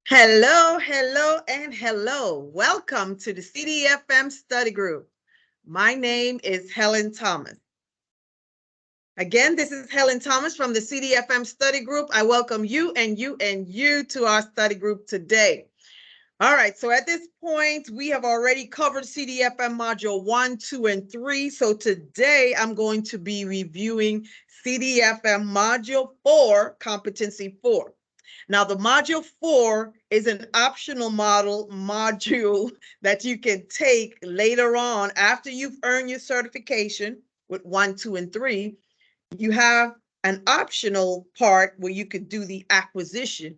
Hello, hello, and hello. Welcome to the CDFM study group. My name is Helen Thomas. Again, this is Helen Thomas from the CDFM study group. I welcome you and you and you to our study group today. All right, so at this point, we have already covered CDFM module 1, 2, and 3. So today I'm going to be reviewing CDFM module 4, competency 4. Now, the module 4 is an optional module that you can take later on after you've earned your certification with 1, 2, and 3. You have an optional part where you could do the acquisition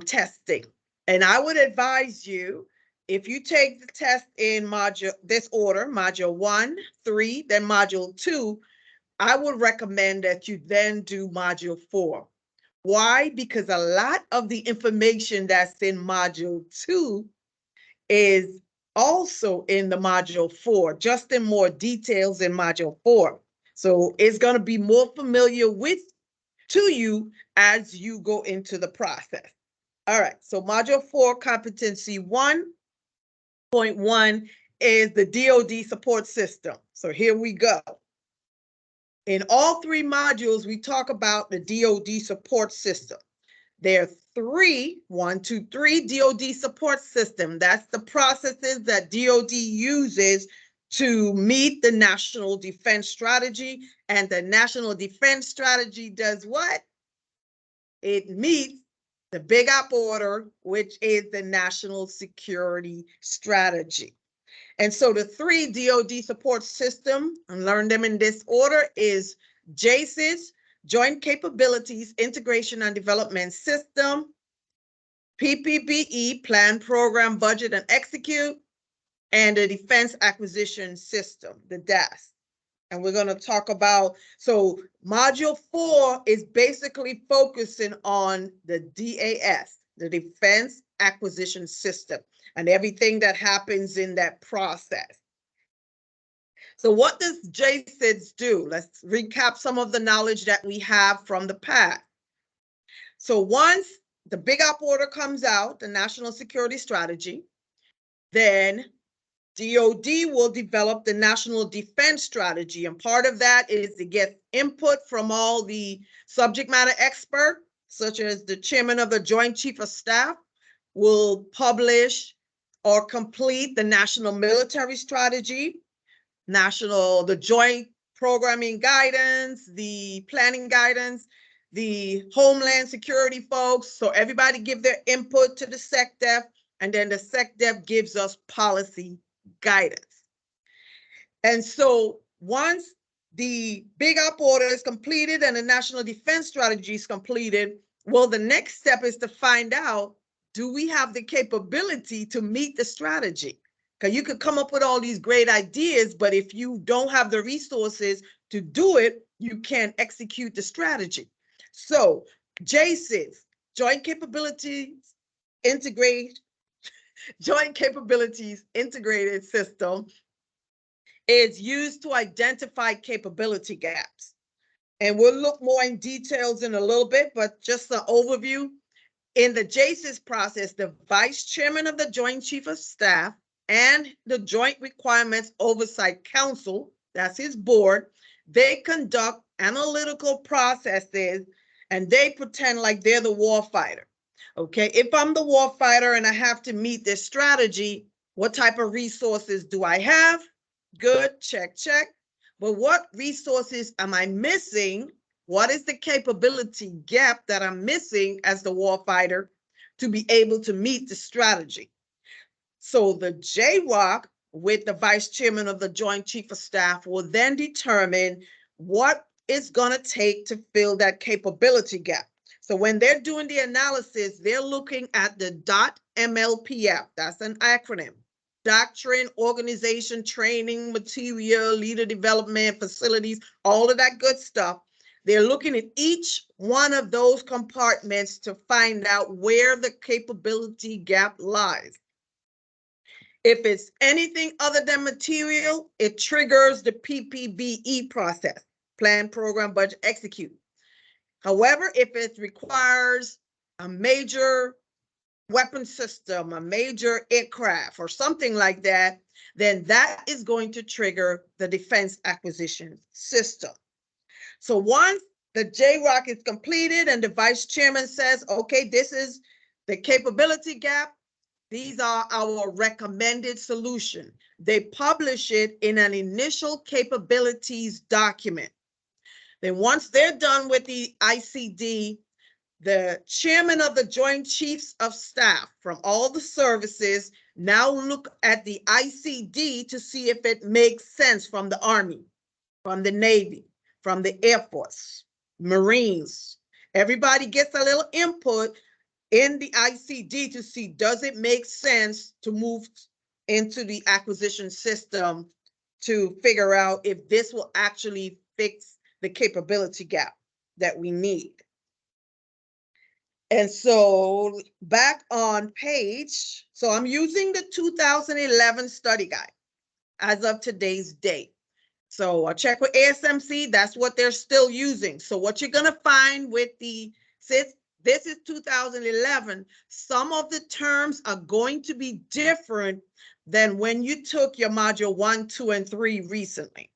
testing. And I would advise you, if you take the test in module this order, module 1, 3, then module 2, I would recommend that you then do module 4. Why? Because a lot of the information that's in module 2 is also in the module 4, just in more details in module 4. So it's going to be more familiar to you as you go into the process. All right, so module 4, competency 1.1 is the DoD support system. So here we go. In all three modules, we talk about the DoD support system. There are three, 1, 2, 3 DoD support system. That's the processes that DoD uses to meet the National Defense Strategy. And the National Defense Strategy does what? It meets the Big Op order, which is the National Security Strategy. And so the three DoD support system, and learn them in this order, is JACES, Joint Capabilities Integration and Development System, PPBE, Plan, Program, Budget, and Execute, and the Defense Acquisition System, the DAS. And we're going to talk about, so module 4 is basically focusing on the DAS, the Defense Acquisition System, and everything that happens in that process. So what does JSIDS do? Let's recap some of the knowledge that we have from the past. So once the Big Op order comes out, the National Security Strategy, then DoD will develop the National Defense Strategy. And part of that is to get input from all the subject matter experts, such as the chairman of the Joint Chief of Staff will publish or complete the National Military Strategy, the Joint Programming Guidance, the Planning Guidance, the Homeland Security folks. So everybody give their input to the SecDef, and then the SecDef gives us policy guidance. And so once the Big Op order is completed and the National Defense Strategy is completed, well, the next step is to find out, do we have the capability to meet the strategy? Because you could come up with all these great ideas, but if you don't have the resources to do it, you can't execute the strategy. So JCIS, Joint Capabilities Integrated System, is used to identify capability gaps. And we'll look more in details in a little bit, but just an overview. In the JCIS process, the Vice Chairman of the Joint Chief of Staff and the Joint Requirements Oversight Council, that's his board, they conduct analytical processes and they pretend like they're the warfighter. Okay, if I'm the warfighter and I have to meet this strategy, what type of resources do I have? Good, check, check. But what resources am I missing? What is the capability gap that I'm missing as the warfighter to be able to meet the strategy? So the JWOC, with the Vice Chairman of the Joint Chief of Staff, will then determine what it's going to take to fill that capability gap. So when they're doing the analysis, they're looking at the MLPF. That's an acronym. Doctrine, organization, training, material, leader development, facilities, all of that good stuff. They're looking at each one of those compartments to find out where the capability gap lies. If it's anything other than material, it triggers the PPBE process, plan, program, budget, execute. However, if it requires a major weapon system, a major aircraft, or something like that, then that is going to trigger the defense acquisition system. So once the JROC is completed and the vice chairman says, okay, this is the capability gap, these are our recommended solution. They publish it in an initial capabilities document. Then once they're done with the ICD, the chairman of the Joint Chiefs of Staff from all the services now look at the ICD to see if it makes sense from the Army, from the Navy, from the Air Force, Marines. Everybody gets a little input in the ICD to see, does it make sense to move into the acquisition system to figure out if this will actually fix the capability gap that we need. And so back on page, so I'm using the 2011 study guide as of today's date. So I check with ASMC, that's what they're still using. So what you're gonna find with since this is 2011, some of the terms are going to be different than when you took your module 1, 2, and 3 recently.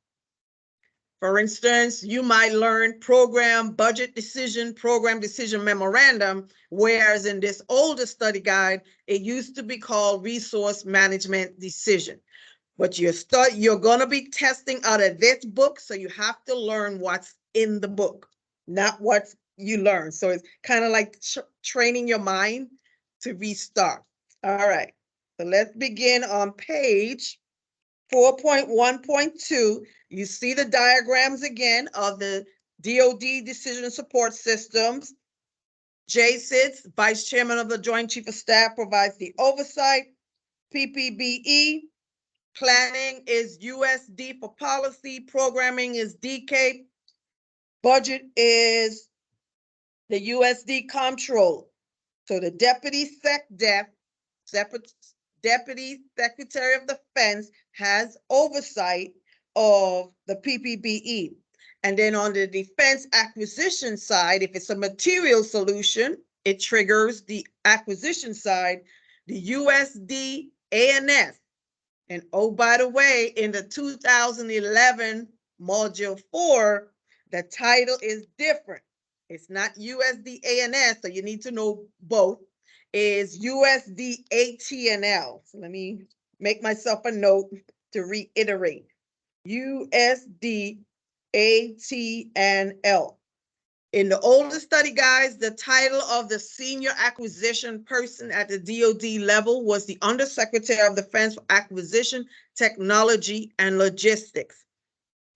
For instance, you might learn program budget decision, program decision memorandum, whereas in this older study guide, it used to be called resource management decision. But you're gonna be testing out of this book, so you have to learn what's in the book, not what you learn. So it's kind of like training your mind to restart. All right, so let's begin on page 4.1.2, you see the diagrams again of the DoD decision support systems. JSIDS, Vice Chairman of the Joint Chief of Staff, provides the oversight. PPBE, planning is USD for policy, programming is DK, budget is the USD comptroller. So the Deputy SecDef, Deputy Secretary of Defense, has oversight of the PPBE. And then on the defense acquisition side, if it's a material solution, it triggers the acquisition side, the USD ANS. And oh, by the way, in the 2011 Module 4, the title is different. It's not USD ANS, so you need to know both. Is USD ATNL. So let me make myself a note to reiterate. USD ATNL. In the older study guides, the title of the senior acquisition person at the DoD level was the Undersecretary of Defense for Acquisition, Technology, and Logistics.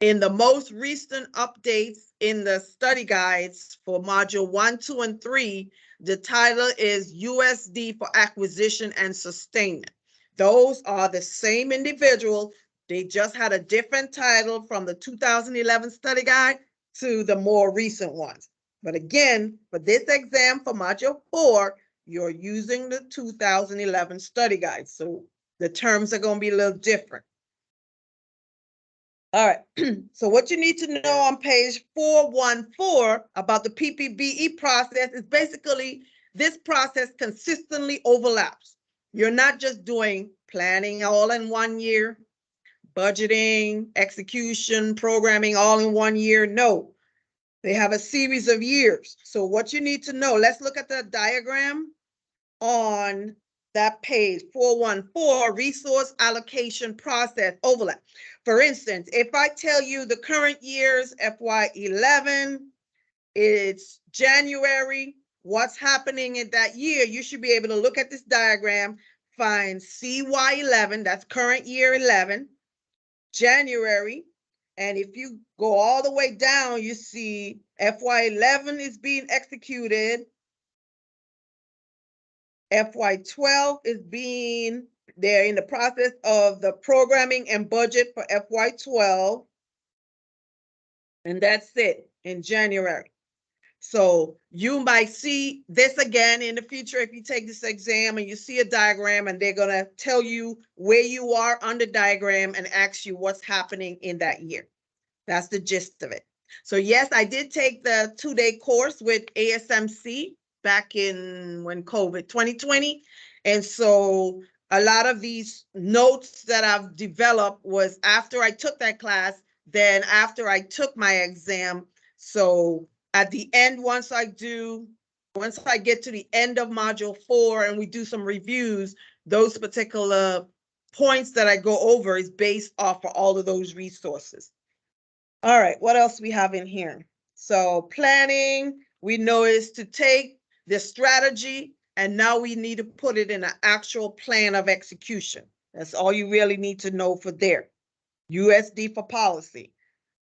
In the most recent updates in the study guides for Module 1, 2, and 3, the title is USD for Acquisition and Sustainment. Those are the same individual. They just had a different title from the 2011 study guide to the more recent ones. But again, for this exam for Module 4, you're using the 2011 study guide. So the terms are going to be a little different. All right, so what you need to know on page 414 about the PPBE process is basically this process consistently overlaps. You're not just doing planning all in 1 year, budgeting, execution, programming all in 1 year. No, they have a series of years. So what you need to know, let's look at the diagram on that page 414, resource allocation process overlap. For instance, if I tell you the current year's FY11, it's January, what's happening in that year, you should be able to look at this diagram, find CY11, that's current year 11, January, and if you go all the way down, you see FY11 is being executed, FY12 is they're in the process of the programming and budget for FY12. And that's it in January. So you might see this again in the future if you take this exam and you see a diagram and they're going to tell you where you are on the diagram and ask you what's happening in that year. That's the gist of it. So yes, I did take the 2-day course with ASMC, back in when COVID 2020. And so a lot of these notes that I've developed was after I took that class, then after I took my exam. So at the end, once I get to the end of module 4 and we do some reviews, those particular points that I go over is based off of all of those resources. All right, what else we have in here? So planning, we know is to take the strategy and now we need to put it in an actual plan of execution. That's all you really need to know for there. USD for policy.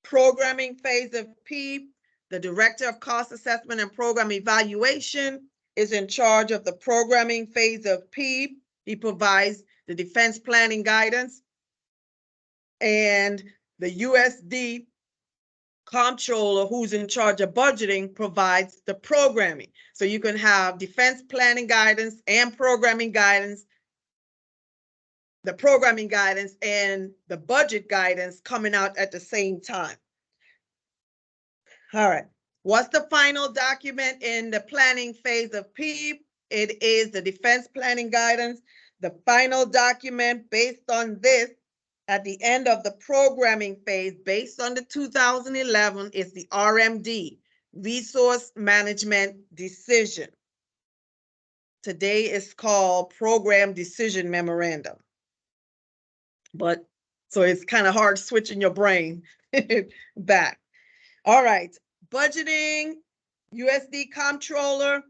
Programming phase of P, the Director of Cost Assessment and Program Evaluation is in charge of the programming phase of P. He provides the defense planning guidance. And the USD comptroller, who's in charge of budgeting, provides the programming. So you can have defense planning guidance and programming guidance, the programming guidance and the budget guidance coming out at the same time. All right. What's the final document in the planning phase of P? It is the defense planning guidance. The final document based on this at the end of the programming phase, based on the 2011, is the RMD, Resource Management Decision. Today it's called Program Decision Memorandum. But so it's kind of hard switching your brain back. All right, budgeting, USD comptroller.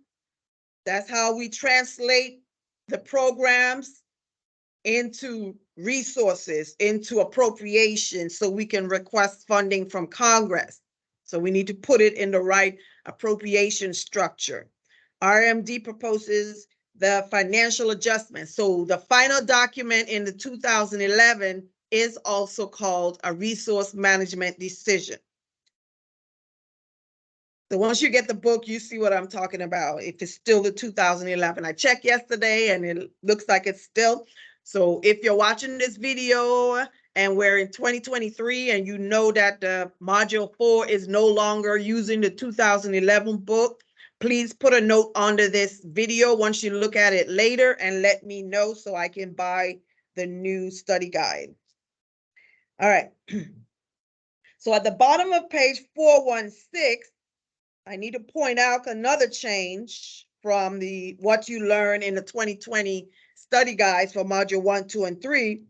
That's how we translate the programs into resources, into appropriation, so we can request funding from Congress. So we need to put it in the right appropriation structure. RMD proposes the financial adjustment. So the final document in the 2011 is also called a resource management decision. So once you get the book, you see what I'm talking about. If it's still the 2011, I checked yesterday and it looks like it's still. So if you're watching this video and we're in 2023 and you know that the module 4 is no longer using the 2011 book, please put a note under this video once you look at it later and let me know so I can buy the new study guide. All right. So at the bottom of page 416, I need to point out another change from what you learn in the 2020 study guides for module 1, 2, and 3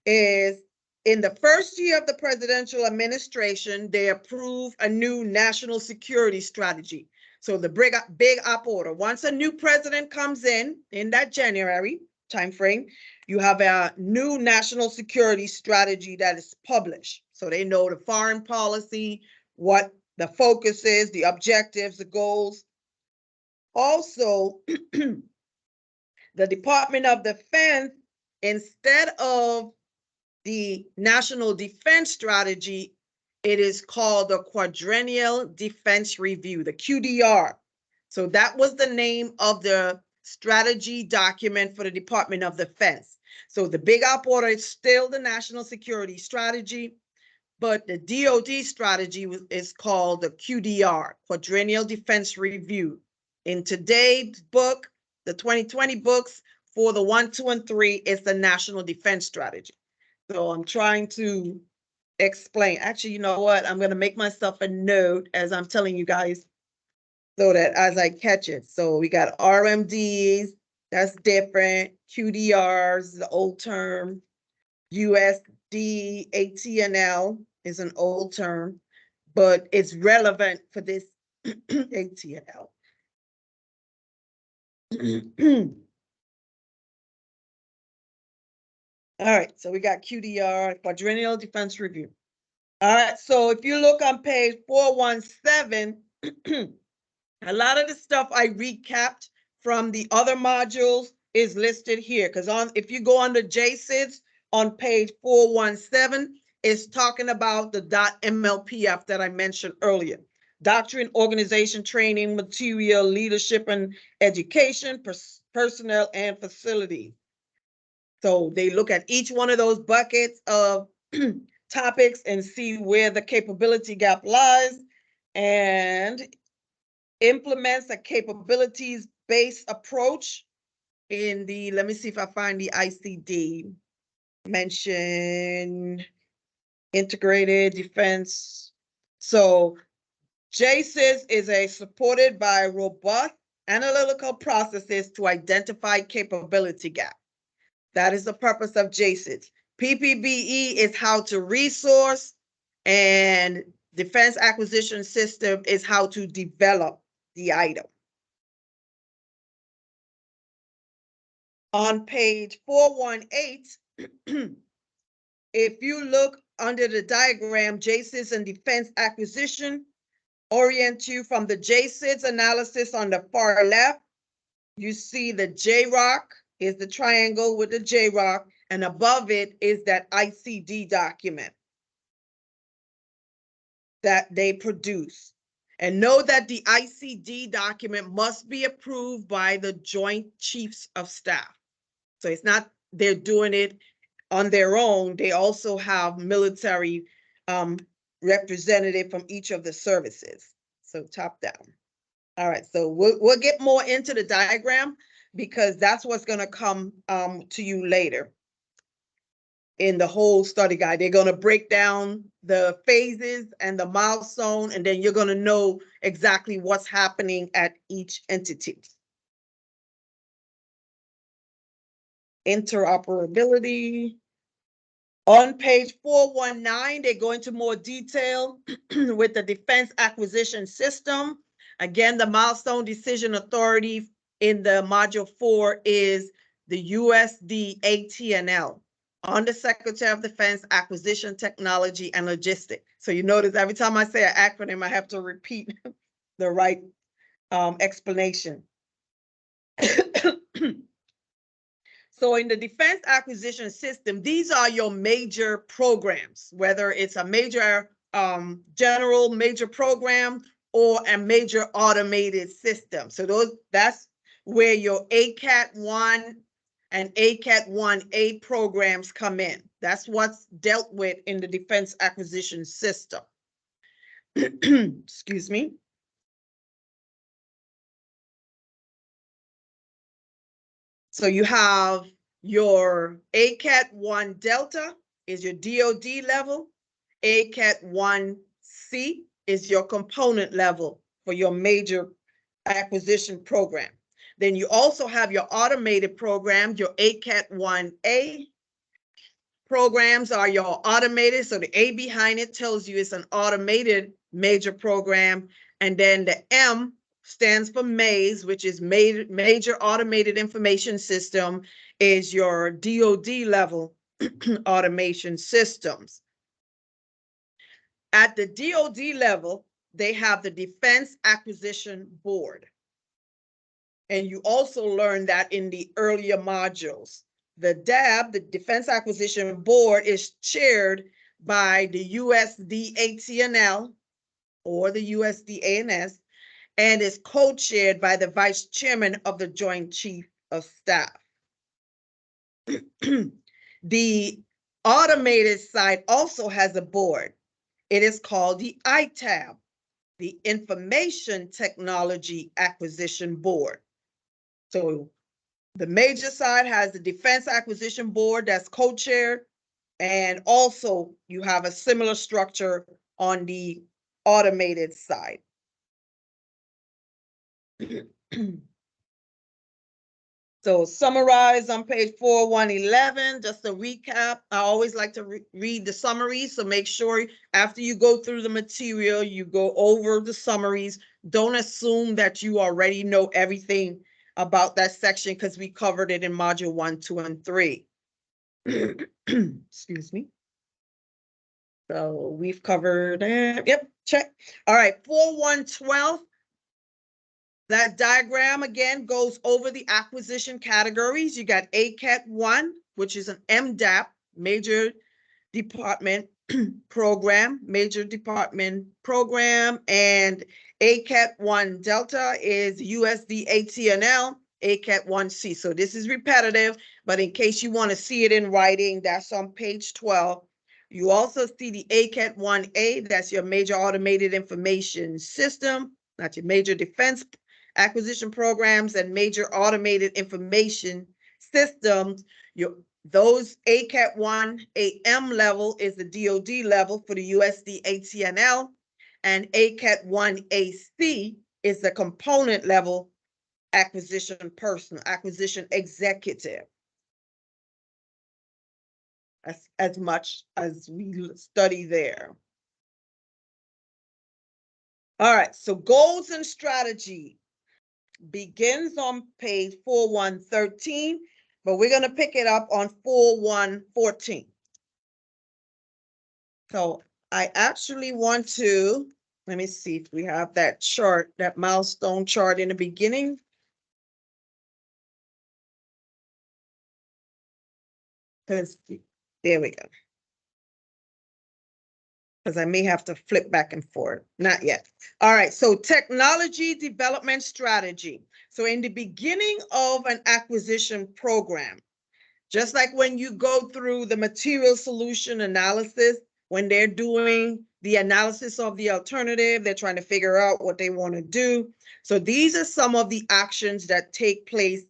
is in the first year of the presidential administration, they approve a new national security strategy. So the big up order. Once a new president comes in that January timeframe, you have a new national security strategy that is published. So they know the foreign policy, what the focus is, the objectives, the goals. Also, the Department of Defense, instead of the National Defense Strategy, it is called the Quadrennial Defense Review, the QDR. So that was the name of the strategy document for the Department of Defense. So the big up order is still the National Security Strategy, but the DoD strategy is called the QDR, Quadrennial Defense Review. In today's book, the 2020 books for the 1, 2, and 3 is the National Defense Strategy. So I'm trying to explain. Actually, you know what? I'm going to make myself a note as I'm telling you guys so that as I catch it. So we got RMDs, that's different. QDRs, the old term. USD, ATNL is an old term, but it's relevant for this ATNL. All right, so we got QDR, Quadrennial Defense Review. All right, so if you look on page 417, a lot of the stuff I recapped from the other modules is listed here, because if you go under JSIDS on page 417, it's talking about the .MLPF that I mentioned earlier. Doctrine, organization, training, material, leadership and education, personnel, and facilities. So they look at each one of those buckets of topics and see where the capability gap lies. And implements a capabilities-based approach in the, let me see if I find the ICD, mention integrated defense. So JSIS is supported by robust analytical processes to identify capability gap. That is the purpose of JSIS. PPBE is how to resource, and defense acquisition system is how to develop the item. On page 418, if you look under the diagram, JSIS and defense acquisition orient you from the JSIS analysis on the far left. You see the JROC is the triangle with the JROC, and above it is that ICD document that they produce. And know that the ICD document must be approved by the Joint Chiefs of Staff. So it's not they're doing it on their own. They also have military representative from each of the services. So top down. All right, so we'll get more into the diagram because that's what's going to come to you later in the whole study guide. They're going to break down the phases and the milestone, and then you're going to know exactly what's happening at each entity. Interoperability. On page 419, they go into more detail with the defense acquisition system. Again, the milestone decision authority in the module 4 is the USD ATNL, Under Secretary of Defense Acquisition Technology and Logistics. So you notice every time I say an acronym, I have to repeat the right explanation. So in the defense acquisition system, these are your major programs, whether it's a major general major program or a major automated system. So that's where your ACAT-1 and ACAT-1A programs come in. That's what's dealt with in the defense acquisition system. Excuse me. So you have your ACAT-1 Delta is your DoD level. ACAT-1C is your component level for your major acquisition program. Then you also have your automated programs, your ACAT-1A programs are your automated. So the A behind it tells you it's an automated major program. And then the M stands for MAIS, which is Major Automated Information System, is your DoD level automation systems. At the DoD level, they have the Defense Acquisition Board. And you also learned that in the earlier modules. The DAB, the Defense Acquisition Board, is chaired by the USD ATNL or the USD ANS, and is co-chaired by the Vice Chairman of the Joint Chief of Staff. The automated side also has a board. It is called the ITAB, the Information Technology Acquisition Board. So the major side has the Defense Acquisition Board that's co-chaired, and also you have a similar structure on the automated side. So summarize on page 4111, just a recap. I always like to read the summaries, so make sure after you go through the material, you go over the summaries. Don't assume that you already know everything about that section because we covered it in module 1, 2, and 3. Excuse me. So we've covered it. Yep, check. All right, 4112. That diagram again goes over the acquisition categories. You got ACAT-1, which is an MDAP, Major Department Program, Major Department Program, and ACAT-1 Delta is USD ATNL, ACAT-1C. So this is repetitive, but in case you want to see it in writing, that's on page 12. You also see the ACAT-1A, that's your Major Automated Information System. not your major defense acquisition programs and major automated information systems. Those ACAT 1 AM level is the DoD level for the USD ATNL, and ACAT 1 AC is the component level acquisition person, acquisition executive. As much as we study there. All right, so goals and strategy begins on page 4113, but we're going to pick it up on 4114. So I actually want to, let me see if we have that chart, that milestone chart in the beginning. Because there we go. Because I may have to flip back and forth. Not yet. All right. So technology development strategy. So in the beginning of an acquisition program, just like when you go through the material solution analysis, when they're doing the analysis of the alternative, they're trying to figure out what they want to do. So these are some of the actions that take place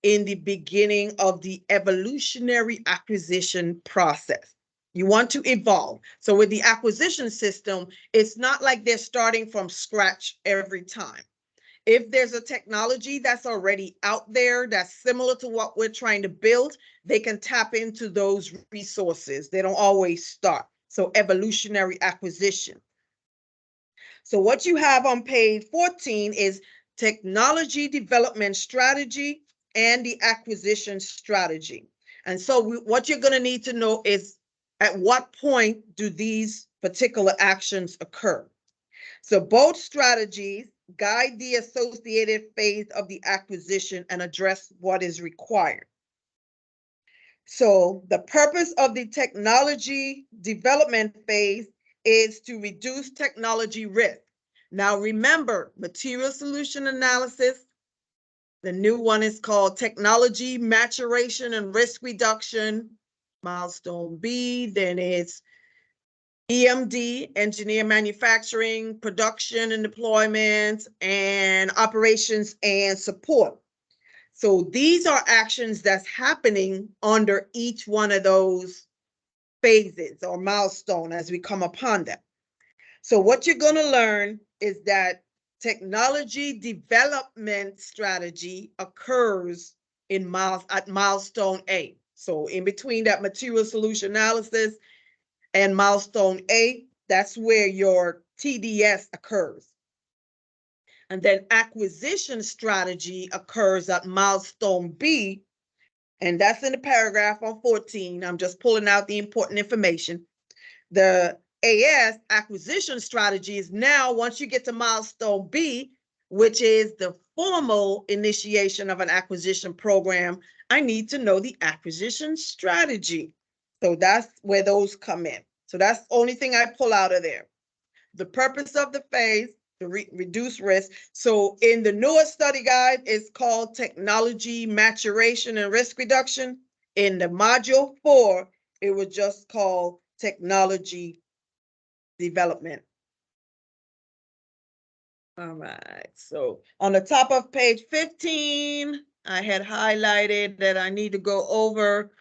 in the beginning of the evolutionary acquisition process. You want to evolve. So with the acquisition system, it's not like they're starting from scratch every time. If there's a technology that's already out there that's similar to what we're trying to build, they can tap into those resources. They don't always start. So evolutionary acquisition. So what you have on page 14 is technology development strategy and the acquisition strategy. And so what you're going to need to know is at what point do these particular actions occur? So both strategies guide the associated phase of the acquisition and address what is required. So the purpose of the technology development phase is to reduce technology risk. Now remember, material solution analysis, the new one is called technology maturation and risk reduction, milestone B, then it's EMD, engineer manufacturing, production and deployment, and operations and support. So these are actions that's happening under each one of those phases or milestone as we come upon them. So what you're going to learn is that technology development strategy occurs at milestone A. So in between that material solution analysis and milestone A, that's where your TDS occurs. And then acquisition strategy occurs at milestone B, and that's in the paragraph on 14. I'm just pulling out the important information. The AS acquisition strategy is now, once you get to milestone B, which is the formal initiation of an acquisition program, I need to know the acquisition strategy. So that's where those come in. So that's the only thing I pull out of there. The purpose of the phase, to reduce risk. So in the newest study guide, it's called technology maturation and risk reduction. In the module 4, it was just called technology development. All right, so on the top of page 15, I had highlighted that I need to go over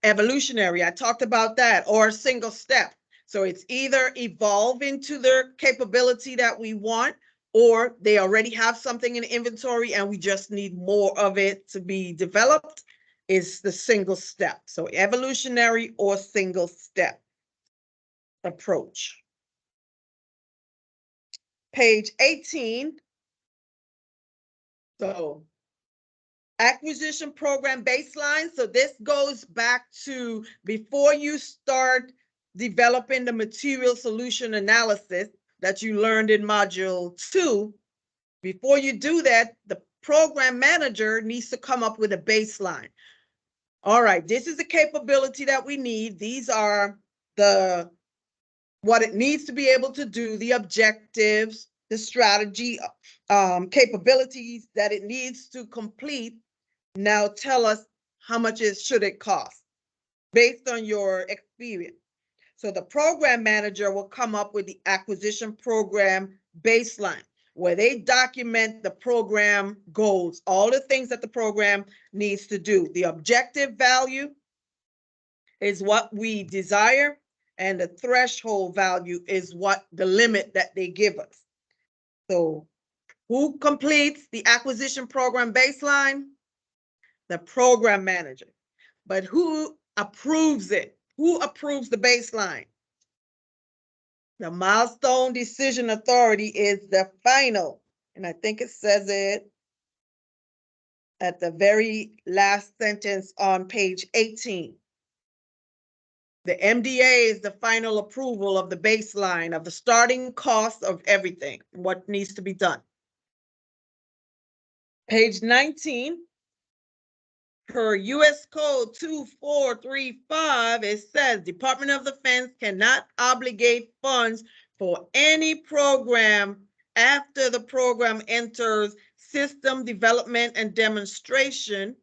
evolutionary. I talked about that, or single step. So it's either evolve into their capability that we want, or they already have something in inventory and we just need more of it to be developed, is the single step. So evolutionary or single step approach. Page 18. So acquisition program baseline. So this goes back to before you start developing the material solution analysis that you learned in module 2. Before you do that, the program manager needs to come up with a baseline. All right, this is the capability that we need. These are what it needs to be able to do, the objectives, the strategy, capabilities that it needs to complete. Now tell us how much should it cost based on your experience. So the program manager will come up with the acquisition program baseline. where they document the program goals, all the things that the program needs to do. The objective value is what we desire, and the threshold value is what the limit that they give us. So who completes the acquisition program baseline? The program manager. But who approves it? Who approves the baseline? The milestone decision authority is the final, and I think it says it at the very last sentence on page 18. The MDA is the final approval of the baseline of the starting cost of everything, what needs to be done. Page 19, per U.S. Code 2435, it says Department of Defense cannot obligate funds for any program after the program enters system development and demonstration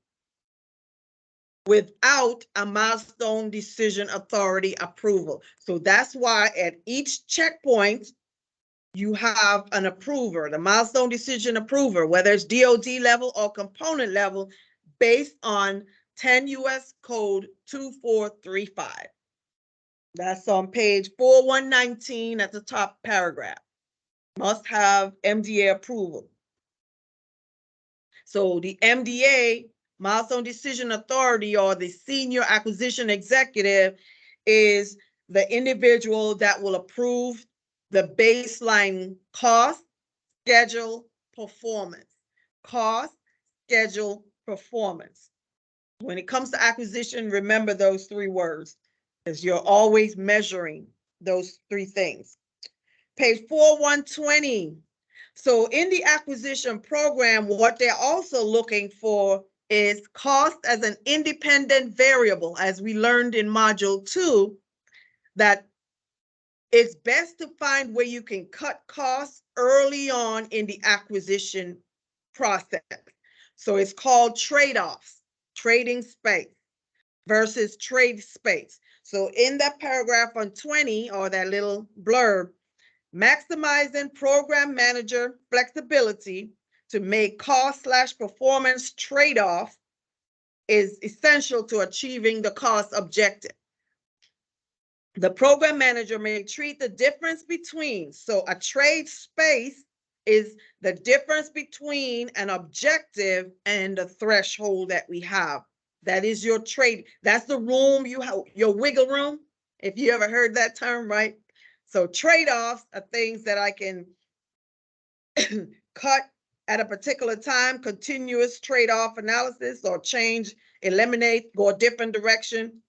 without a milestone decision authority approval. So that's why at each checkpoint, you have an approver, the milestone decision approver, whether it's DoD level or component level, based on 10 U.S. Code 2435. That's on page 4119 at the top paragraph. Must have MDA approval. So the MDA, milestone decision authority, or the senior acquisition executive, is the individual that will approve the baseline cost, schedule, performance. Cost, schedule, performance. When it comes to acquisition, remember those three words, because you're always measuring those three things. Page 4120. So in the acquisition program, what they're also looking for is cost as an independent variable, as we learned in module 2, that it's best to find where you can cut costs early on in the acquisition process. So it's called trade-offs, trading space versus trade space. So in that paragraph on 20, or that little blurb, maximizing program manager flexibility to make cost/performance trade-off is essential to achieving the cost objective. The program manager may treat the difference between, so a trade space is the difference between an objective and the threshold that we have. That is your trade. That's the room you have, your wiggle room, if you ever heard that term, right? So trade-offs are things that I can cut at a particular time, continuous trade-off analysis, or change, eliminate, go a different direction.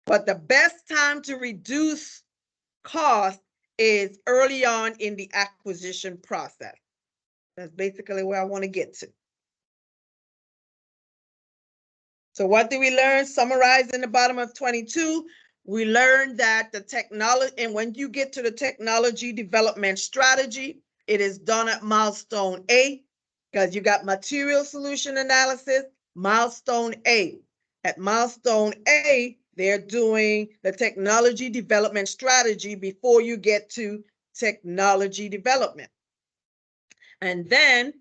But the best time to reduce cost is early on in the acquisition process. That's basically where I want to get to. So what did we learn? Summarize in the bottom of 22. We learned that the technology, and when you get to the technology development strategy, it is done at milestone A, because you got material solution analysis, milestone A. At milestone A, they're doing the technology development strategy before you get to technology development. And then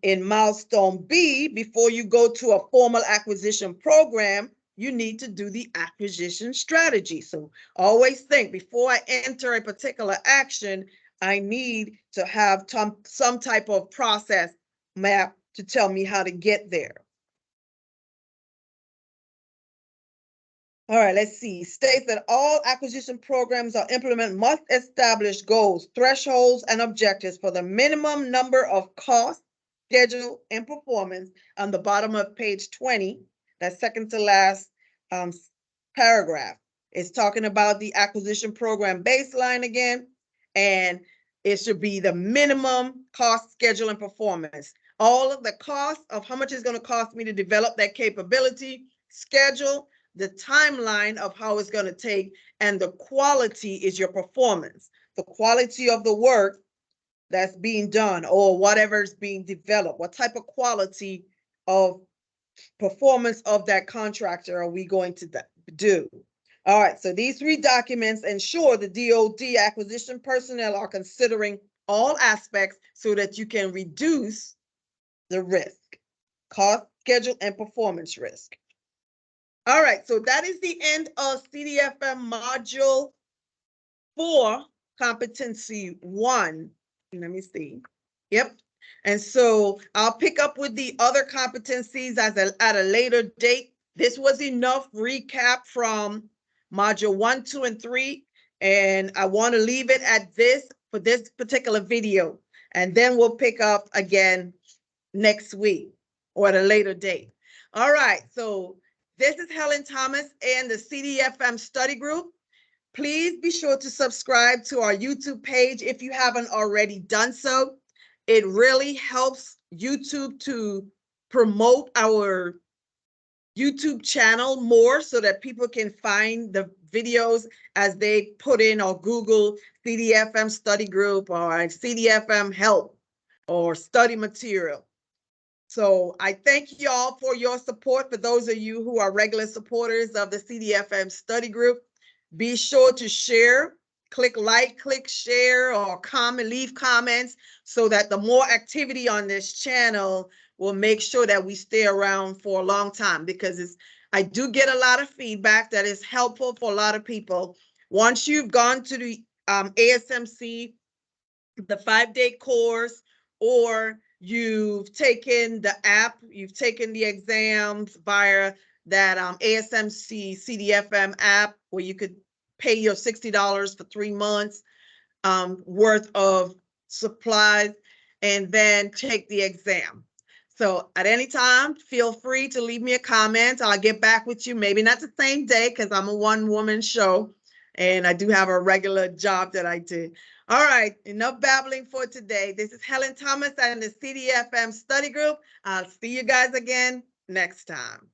in milestone B, before you go to a formal acquisition program, you need to do the acquisition strategy. So always think, before I enter a particular action, I need to have some type of process map to tell me how to get there. All right, let's see. States that all acquisition programs are implemented must establish goals, thresholds, and objectives for the minimum number of costs, schedule, and performance. On the bottom of page 20, that second to last paragraph is talking about the acquisition program baseline again, and it should be the minimum cost, schedule, and performance. All of the costs of how much it's going to cost me to develop that capability, schedule, the timeline of how it's going to take, and the quality is your performance. The quality of the work that's being done, or whatever is being developed. What type of quality of performance of that contractor are we going to do? All right, so these three documents ensure the DoD acquisition personnel are considering all aspects so that you can reduce the risk, cost, schedule, and performance risk. All right, so that is the end of CDFM Module 4, Competency 1. Let me see. Yep. And so I'll pick up with the other competencies at a later date. This was enough recap from Module 1, 2, and 3. And I want to leave it at this for this particular video. And then we'll pick up again next week or at a later date. All right, so this is Helen Thomas and the CDFM study group. Please be sure to subscribe to our YouTube page if you haven't already done so. It really helps YouTube to promote our YouTube channel more so that people can find the videos as they put in or Google CDFM study group or CDFM help or study material. So I thank you all for your support. For those of you who are regular supporters of the CDFM study group, be sure to share, click like, click share, or comment, leave comments so that the more activity on this channel will make sure that we stay around for a long time, because I do get a lot of feedback that is helpful for a lot of people. Once you've gone to the ASMC, the 5-day course, or you've taken the app, you've taken the exams via that ASMC CDFM app where you could pay your $60 for 3 months worth of supplies and then take the exam. So at any time, feel free to leave me a comment. I'll get back with you, maybe not the same day because I'm a one-woman show and I do have a regular job that I do. All right, enough babbling for today. This is Helen Thomas and the CDFM study group. I'll see you guys again next time.